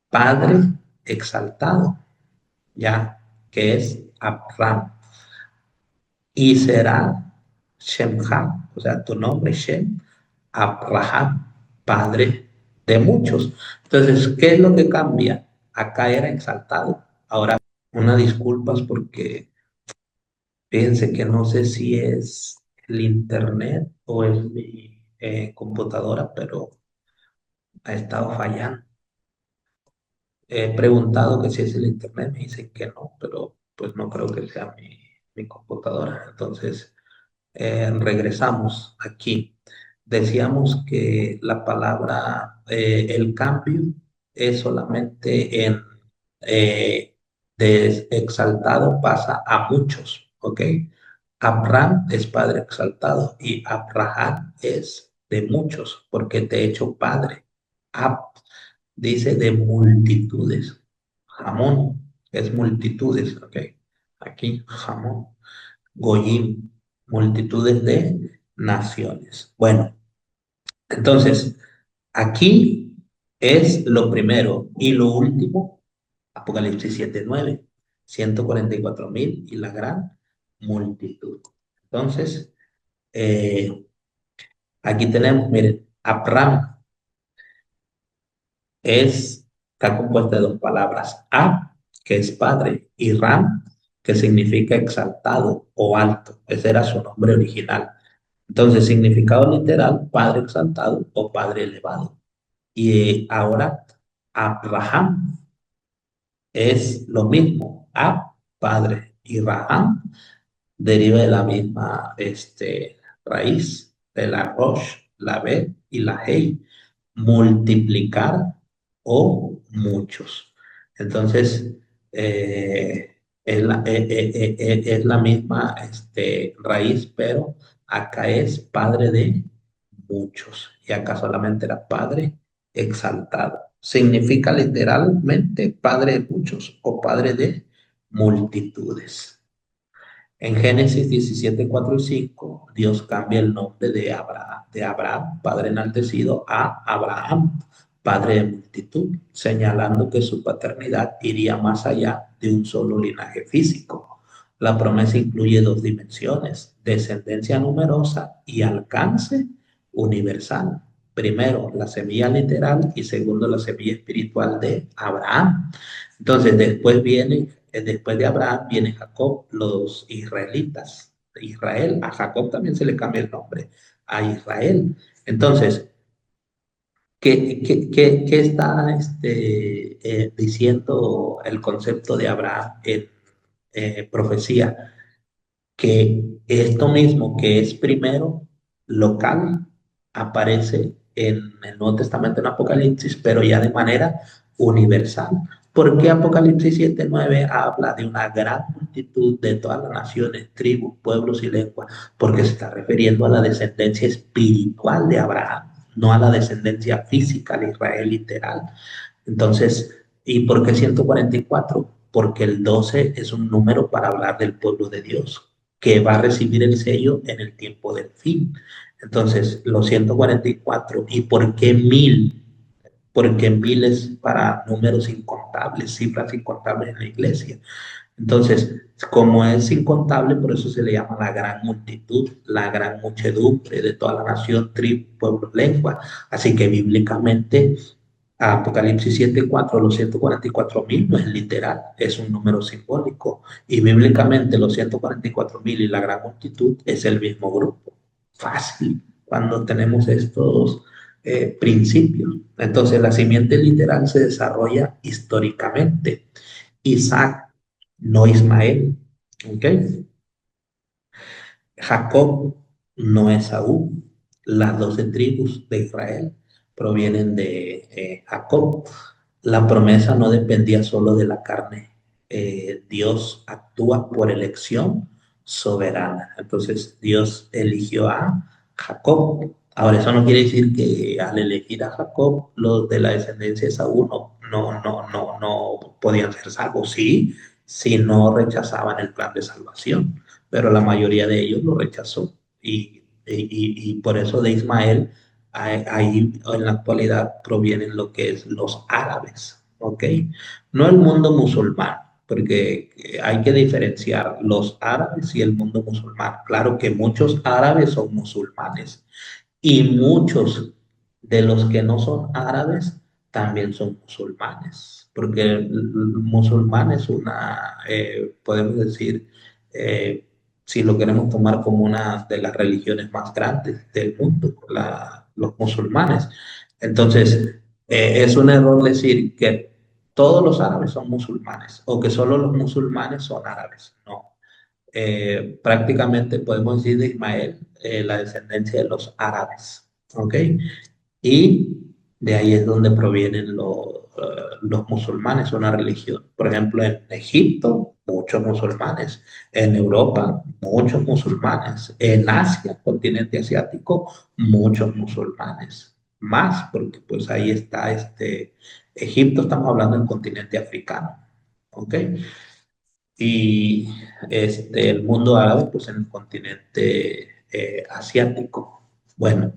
Padre exaltado, ya, que es Abraham, y será Shemha, o sea, tu nombre, Shem, Abraham, padre de muchos. Entonces, ¿qué es lo que cambia? Acá era exaltado, ahora una disculpas porque fíjense que no sé si es el internet o es mi computadora, pero ha estado fallando. He preguntado que si es el internet, me dicen que no, pero pues no creo que sea mi computadora. Entonces, regresamos aquí. Decíamos que la palabra, el cambio es solamente de exaltado pasa a muchos, ¿ok? Abraham es padre exaltado y Abraham es de muchos, porque te he hecho padre. Ab dice de multitudes. Jamón es multitudes, ¿ok? Aquí, jamón. Goyim, multitudes de naciones. Bueno, entonces, aquí es lo primero y lo último, Apocalipsis 7:9, 144,000 y la gran multitud. Entonces, aquí tenemos, miren, Abraham está compuesta de dos palabras, Ab, que es padre, y Ram, que significa exaltado o alto. Ese era su nombre original. Entonces, significado literal, padre exaltado o padre elevado. Y ahora, Abraham es lo mismo. Ab, padre, y Raham deriva de la misma raíz, de la Rosh, la Bet y la Hei, multiplicar o muchos. Entonces, es la misma raíz, pero acá es padre de muchos y acá solamente era padre exaltado. Significa literalmente padre de muchos o padre de multitudes. En Génesis 17, 4 y 5, Dios cambia el nombre de Abraham, padre enaltecido, a Abraham, padre de multitud, señalando que su paternidad iría más allá de un solo linaje físico. La promesa incluye dos dimensiones, descendencia numerosa y alcance universal. Primero, la semilla literal y segundo, la semilla espiritual de Abraham. Entonces, después de Abraham viene Jacob, los israelitas. Israel, a Jacob también se le cambia el nombre, a Israel. Entonces, ¿qué está diciendo el concepto de Abraham en profecía? Que esto mismo que es primero local aparece en el Nuevo Testamento en Apocalipsis, pero ya de manera universal. ¿Por qué Apocalipsis 7:9 habla de una gran multitud de todas las naciones, tribus, pueblos y lenguas? Porque se está refiriendo a la descendencia espiritual de Abraham, no a la descendencia física de Israel literal. Entonces, ¿y por qué 144? Porque el 12 es un número para hablar del pueblo de Dios, que va a recibir el sello en el tiempo del fin. Entonces, los 144. ¿Y por qué 1000? Porque 1000 es para números incontables, cifras incontables en la iglesia. Entonces, como es incontable, por eso se le llama la gran multitud, la gran muchedumbre de toda la nación, tribu, pueblo, lengua. Así que bíblicamente Apocalipsis 7:4, los 144,000 no es literal, es un número simbólico. Y bíblicamente los 144,000 y la gran multitud es el mismo grupo. Fácil cuando tenemos estos principios. Entonces la simiente literal se desarrolla históricamente. Isaac, no Ismael. ¿Ok? Jacob, no Esaú. Las 12 tribus de Israel provienen de Jacob. La promesa no dependía solo de la carne. Dios actúa por elección soberana. Entonces Dios eligió a Jacob, Ahora, eso no quiere decir que al elegir a Jacob, los de la descendencia de Saúl no podían ser salvos. Sí, si no rechazaban el plan de salvación, pero la mayoría de ellos lo rechazó. Y por eso de Ismael, ahí en la actualidad provienen lo que es los árabes, ¿ok? No el mundo musulmán, porque hay que diferenciar los árabes y el mundo musulmán. Claro que muchos árabes son musulmanes y muchos de los que no son árabes también son musulmanes, porque el musulmán es una, podemos decir, eh, si lo queremos tomar como una de las religiones más grandes del mundo, los musulmanes. Entonces, es un error decir que todos los árabes son musulmanes o que solo los musulmanes son árabes. No, prácticamente podemos decir de Ismael la descendencia de los árabes, ¿ok? Y de ahí es donde provienen los musulmanes, una religión. Por ejemplo, en Egipto, muchos musulmanes. En Europa, muchos musulmanes. En Asia, continente asiático, muchos musulmanes. Más, porque pues ahí está Egipto, estamos hablando del continente africano, ¿ok? Y el mundo árabe, pues en el continente asiático. Bueno,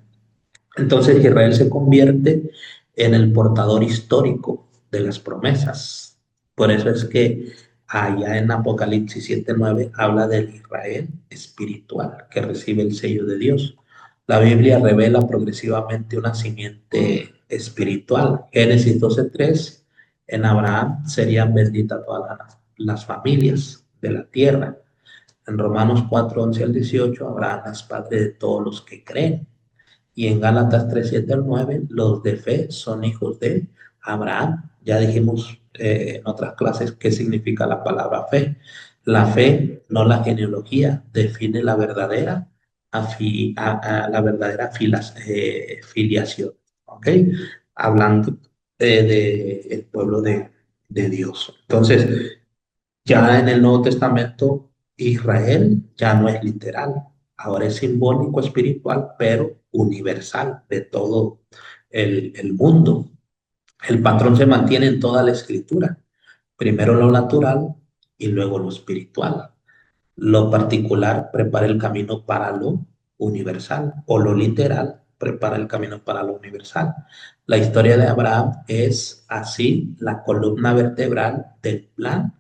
entonces Israel se convierte en el portador histórico de las promesas. Por eso es que allá en Apocalipsis 7:9 habla del Israel espiritual que recibe el sello de Dios. La Biblia revela progresivamente una simiente espiritual. Génesis 12:3, en Abraham serían benditas todas las familias de la tierra. En Romanos 4:11 al 18, Abraham es padre de todos los que creen. Y en Gálatas 3:7 al 9, los de fe son hijos de Abraham. Ya dijimos en otras clases qué significa la palabra fe. La fe, no la genealogía, define la verdadera, la verdadera filiación. ¿Ok? Hablando del pueblo de Dios. Entonces, ya en el Nuevo Testamento, Israel ya no es literal, ahora es simbólico, espiritual, pero universal de todo el mundo. El patrón se mantiene en toda la escritura, primero lo natural y luego lo espiritual. Lo particular prepara el camino para lo universal o lo literal prepara el camino para lo universal. La historia de Abraham es así la columna vertebral del plan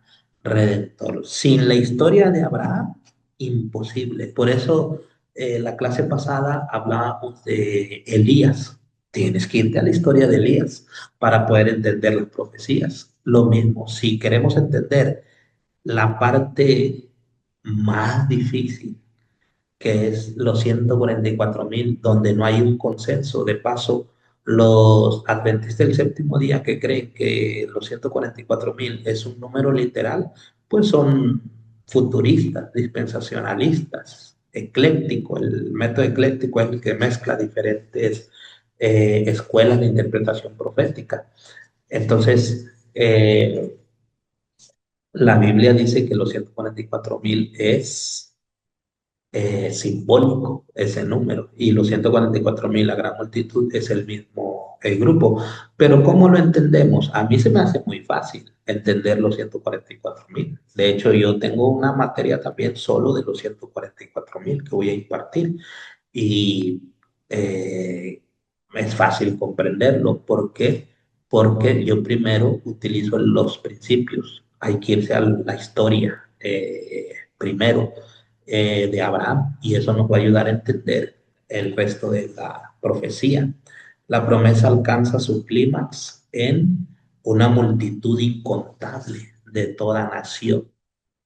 redentor. Sin la historia de Abraham, imposible. Por eso la clase pasada hablábamos de Elías. Tienes que irte a la historia de Elías para poder entender las profecías. Lo mismo, si queremos entender la parte más difícil, que es los 144.000, donde no hay un consenso. De paso, los adventistas del séptimo día que creen que los 144.000 es un número literal, pues son futuristas, dispensacionalistas, ecléctico. El método ecléctico es el que mezcla diferentes escuelas de interpretación profética. Entonces, la Biblia dice que los 144.000 es simbólico ese número y los 144.000, la gran multitud, es el mismo el grupo. Pero ¿cómo lo entendemos? A mí se me hace muy fácil entender los 144.000. De hecho, yo tengo una materia también solo de los 144.000 que voy a impartir y eh, es fácil comprenderlo. ¿Por qué? Porque yo primero utilizo los principios. Hay que irse a la historia primero de Abraham y eso nos va a ayudar a entender el resto de la profecía. La promesa alcanza su clímax en una multitud incontable de toda nación,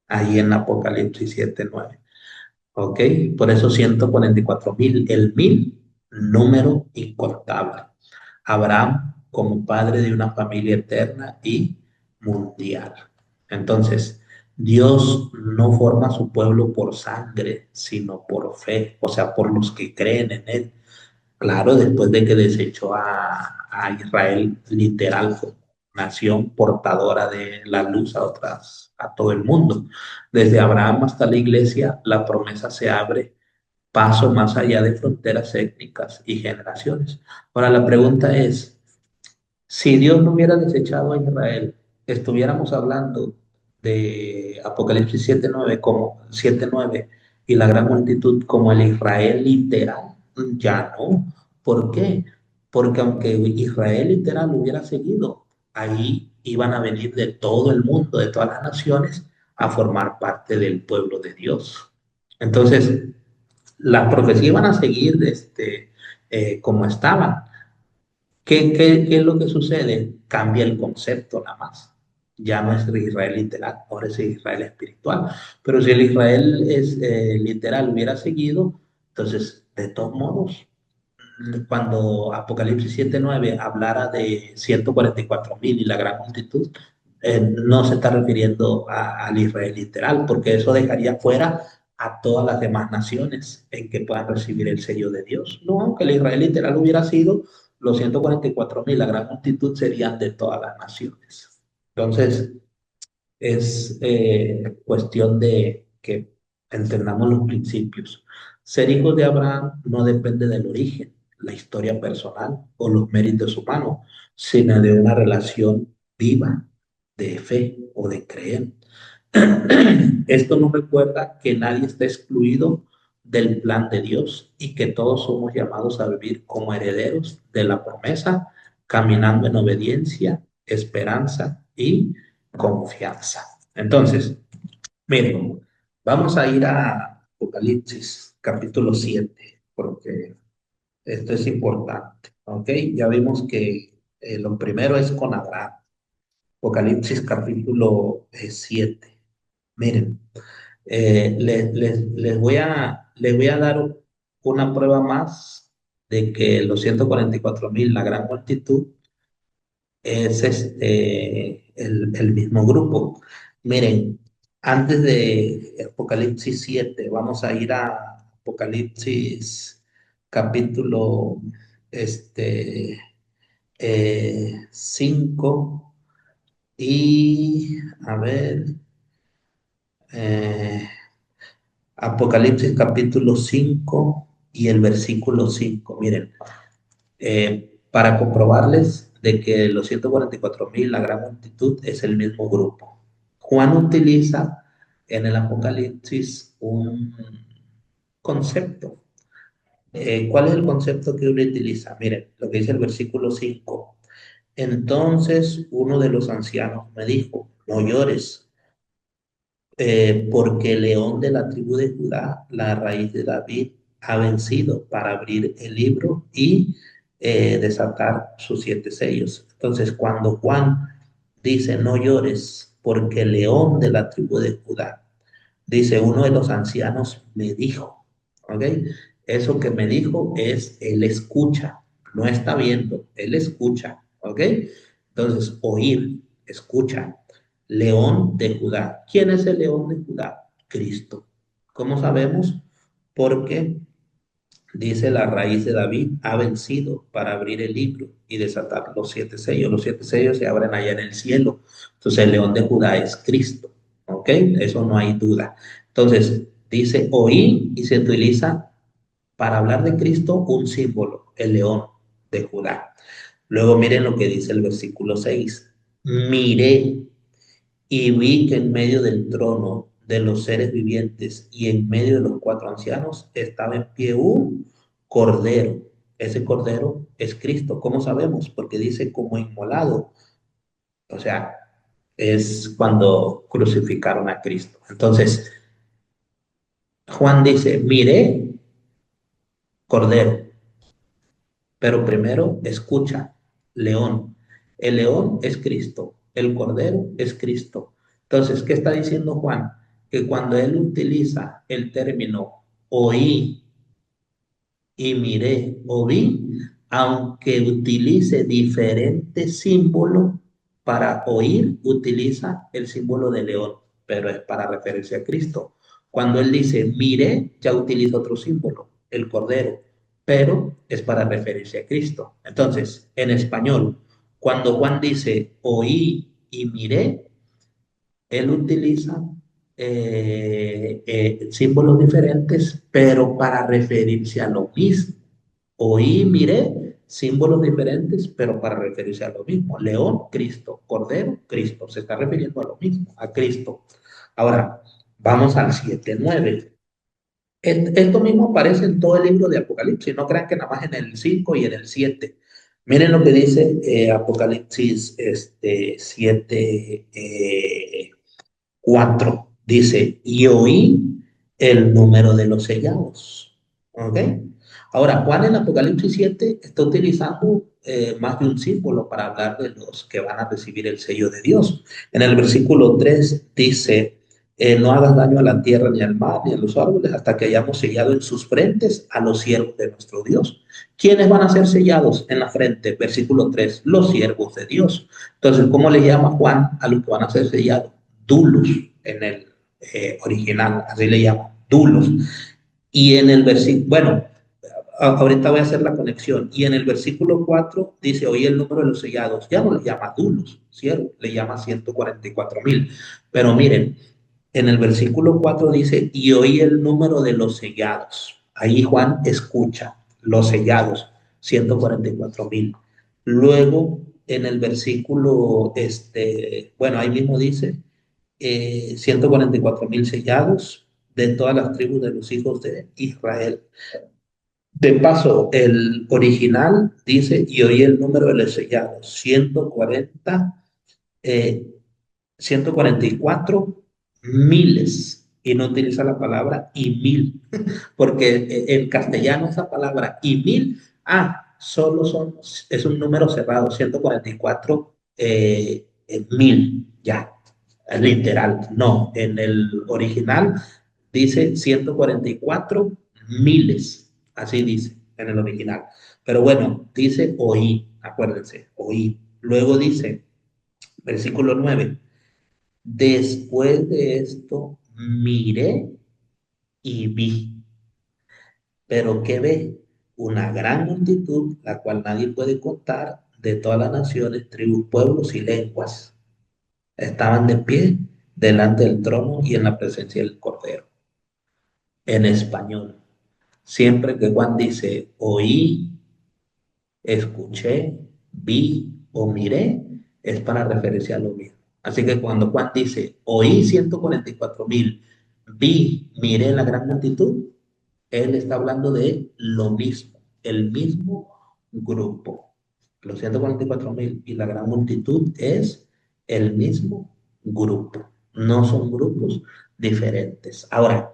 ahí en Apocalipsis 7:9. ¿Ok? Por eso 144.000, el mil, número incontable. Abraham como padre de una familia eterna y mundial. Entonces, Dios no forma su pueblo por sangre, sino por fe, o sea, por los que creen en Él. Claro, después de que desechó a Israel literal como nación portadora de la luz a todo el mundo. Desde Abraham hasta la iglesia, la promesa se abre paso más allá de fronteras étnicas y generaciones. Ahora, la pregunta es, si Dios no hubiera desechado a Israel, estuviéramos hablando de Apocalipsis 7:9 como 7:9 y la gran multitud como el Israel literal. Ya no. ¿Por qué? Porque aunque Israel literal hubiera seguido, ahí iban a venir de todo el mundo, de todas las naciones, a formar parte del pueblo de Dios. Entonces, las profecías van a seguir como estaban. ¿Qué es lo que sucede? Cambia el concepto nada más. Ya no es el Israel literal, ahora es el Israel espiritual. Pero si el Israel es literal hubiera seguido, entonces, de todos modos, cuando Apocalipsis 7:9 hablara de 144,000 y la gran multitud, no se está refiriendo al Israel literal, porque eso dejaría fuera a todas las demás naciones en que puedan recibir el sello de Dios. No, aunque el Israel literal hubiera sido, los 144,000, la gran multitud serían de todas las naciones. Entonces, es cuestión de que entendamos los principios. Ser hijos de Abraham no depende del origen, la historia personal o los méritos humanos, sino de una relación viva de fe o de creer. Esto nos recuerda que nadie está excluido del plan de Dios y que todos somos llamados a vivir como herederos de la promesa, caminando en obediencia, esperanza y confianza. Entonces, miren, vamos a ir a Apocalipsis capítulo 7 porque esto es importante, ¿ok? Ya vimos que lo primero es con Abraham. Apocalipsis capítulo 7. Miren, les voy a dar una prueba más de que los 144,000, la gran multitud, es el mismo grupo. Miren, antes de Apocalipsis 7, vamos a ir a Apocalipsis capítulo 5 y a ver, eh, Apocalipsis capítulo 5 y el versículo 5. Miren, para comprobarles de que los 144,000, la gran multitud, es el mismo grupo. Juan utiliza en el Apocalipsis un concepto. ¿Cuál es el concepto que uno utiliza? Miren, lo que dice el versículo 5. Entonces uno de los ancianos me dijo, no llores, porque el león de la tribu de Judá, la raíz de David, ha vencido para abrir el libro y desatar sus 7 sellos. Entonces, cuando Juan dice, no llores, porque el león de la tribu de Judá, dice, uno de los ancianos me dijo, ¿ok? Eso que me dijo es, él escucha, no está viendo, él escucha, ¿ok? Entonces, oír, escucha. León de Judá. ¿Quién es el león de Judá? Cristo. ¿Cómo sabemos? Porque dice la raíz de David ha vencido para abrir el libro y desatar los 7 sellos. Los 7 sellos se abren allá en el cielo. Entonces el león de Judá es Cristo. ¿Ok? Eso no hay duda. Entonces dice oí y se utiliza para hablar de Cristo un símbolo, el león de Judá. Luego miren lo que dice el versículo 6. Miré y vi que en medio del trono de los seres vivientes y en medio de los 4 ancianos estaba en pie un cordero. Ese cordero es Cristo. ¿Cómo sabemos? Porque dice como inmolado. O sea, es cuando crucificaron a Cristo. Entonces, Juan dice, miré cordero, pero primero escucha, león. El león es Cristo, el cordero es Cristo. Entonces, ¿qué está diciendo Juan? Que cuando él utiliza el término oí y miré o vi, aunque utilice diferentes símbolos para oír, utiliza el símbolo de león, pero es para referirse a Cristo. Cuando él dice miré, ya utiliza otro símbolo, el cordero, pero es para referirse a Cristo. Entonces, en español, cuando Juan dice oí y miré, él utiliza símbolos diferentes, pero para referirse a lo mismo. Oí, miré, símbolos diferentes, pero para referirse a lo mismo. León, Cristo. Cordero, Cristo. Se está refiriendo a lo mismo, a Cristo. Ahora, vamos al 7:9. Esto mismo aparece en todo el libro de Apocalipsis. No crean que nada más en el 5 y en el 7. Miren lo que dice Apocalipsis 7, 4. Dice, y oí el número de los sellados. ¿Ok? Ahora, Juan en Apocalipsis 7 está utilizando más de un símbolo para hablar de los que van a recibir el sello de Dios. En el versículo 3 dice, no hagas daño a la tierra, ni al mar, ni a los árboles, hasta que hayamos sellado en sus frentes a los siervos de nuestro Dios. ¿Quiénes van a ser sellados en la frente? Versículo 3, los siervos de Dios. Entonces, ¿cómo le llama Juan a los que van a ser sellados? Dulos en el original, así le llaman, dulos. Y en el versículo, bueno, ahorita voy a hacer la conexión. Y en el versículo 4 dice, oí el número de los sellados. Ya no le llama dulos, ¿cierto? Le llama 144,000. Pero miren, en el versículo 4 dice, y oí el número de los sellados. Ahí Juan escucha los sellados, 144,000. Luego, en el versículo, bueno, ahí mismo dice, 144,000 sellados de todas las tribus de los hijos de Israel. De paso, el original dice, y oí el número de los sellados, eh, 144 miles, y no utiliza la palabra y mil, porque en castellano esa palabra y mil, solo es un número cerrado, 144 mil, ya, literal, no, en el original dice 144 miles, así dice en el original, pero bueno, dice oí, acuérdense, oí, luego dice, versículo 9. Después de esto, miré y vi. Pero ¿qué ve? Una gran multitud, la cual nadie puede contar, de todas las naciones, tribus, pueblos y lenguas. Estaban de pie delante del trono y en la presencia del Cordero. En español. Siempre que Juan dice, oí, escuché, vi o miré, es para referirse a lo mismo. Así que cuando Juan dice, oí 144,000, vi, miré la gran multitud, él está hablando de lo mismo, el mismo grupo. Los 144,000 y la gran multitud es el mismo grupo, no son grupos diferentes. Ahora,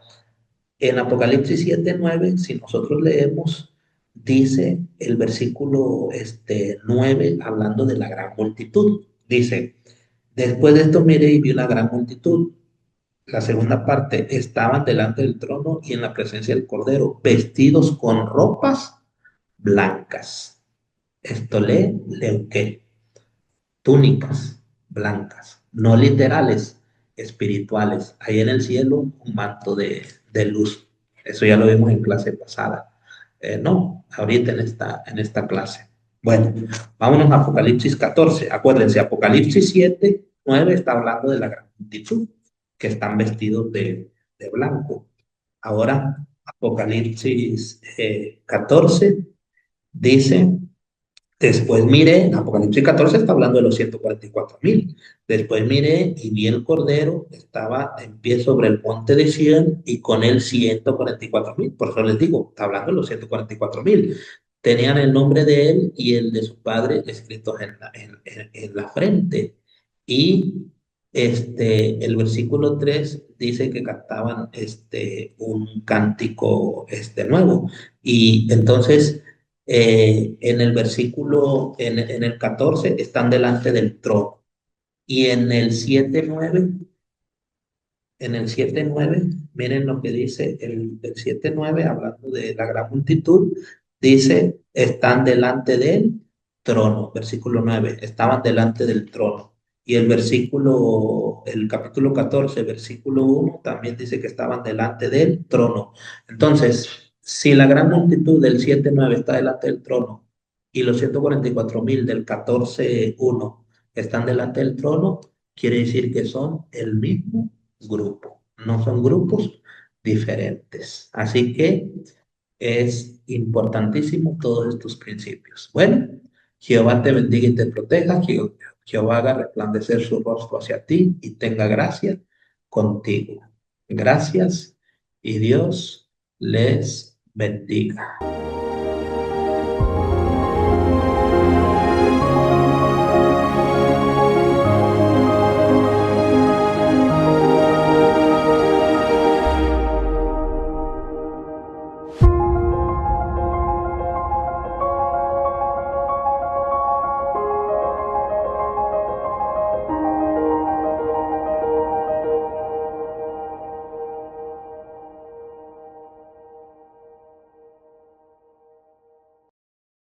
en Apocalipsis 7:9, si nosotros leemos, dice el versículo 9, hablando de la gran multitud. Dice, después de esto miré y vi una gran multitud. La segunda parte, estaban delante del trono y en la presencia del Cordero, vestidos con ropas blancas. Esto leuque, túnicas blancas, no literales, espirituales. Ahí en el cielo un manto de luz. Eso ya lo vimos en clase pasada. No, ahorita en esta clase. Bueno, vámonos a Apocalipsis 14. Acuérdense, Apocalipsis 7:9 está hablando de la gran multitud que están vestidos de blanco. Ahora, Apocalipsis 14 dice, después miré, Apocalipsis 14 está hablando de los 144,000. Después miré y vi el Cordero, estaba en pie sobre el monte de Sión y con él 144,000. Por eso les digo, está hablando de los 144,000. Tenían el nombre de él y el de su padre escritos en la frente. Y el versículo 3 dice que cantaban un cántico nuevo. Y entonces en el versículo, en el 14, están delante del trono. Y en el 7:9, miren lo que dice el 7:9, hablando de la gran multitud, dice, están delante del trono. Versículo 9, estaban delante del trono. Y el capítulo 14, versículo 1, también dice que estaban delante del trono. Entonces, si la gran multitud del 7:9 está delante del trono y los 144,000 del 14:1 están delante del trono, quiere decir que son el mismo grupo, no son grupos diferentes. Así que es importantísimo todos estos principios. Bueno, Jehová te bendiga y te proteja, Jehová haga resplandecer su rostro hacia ti y tenga gracia contigo. Gracias y Dios les bendiga.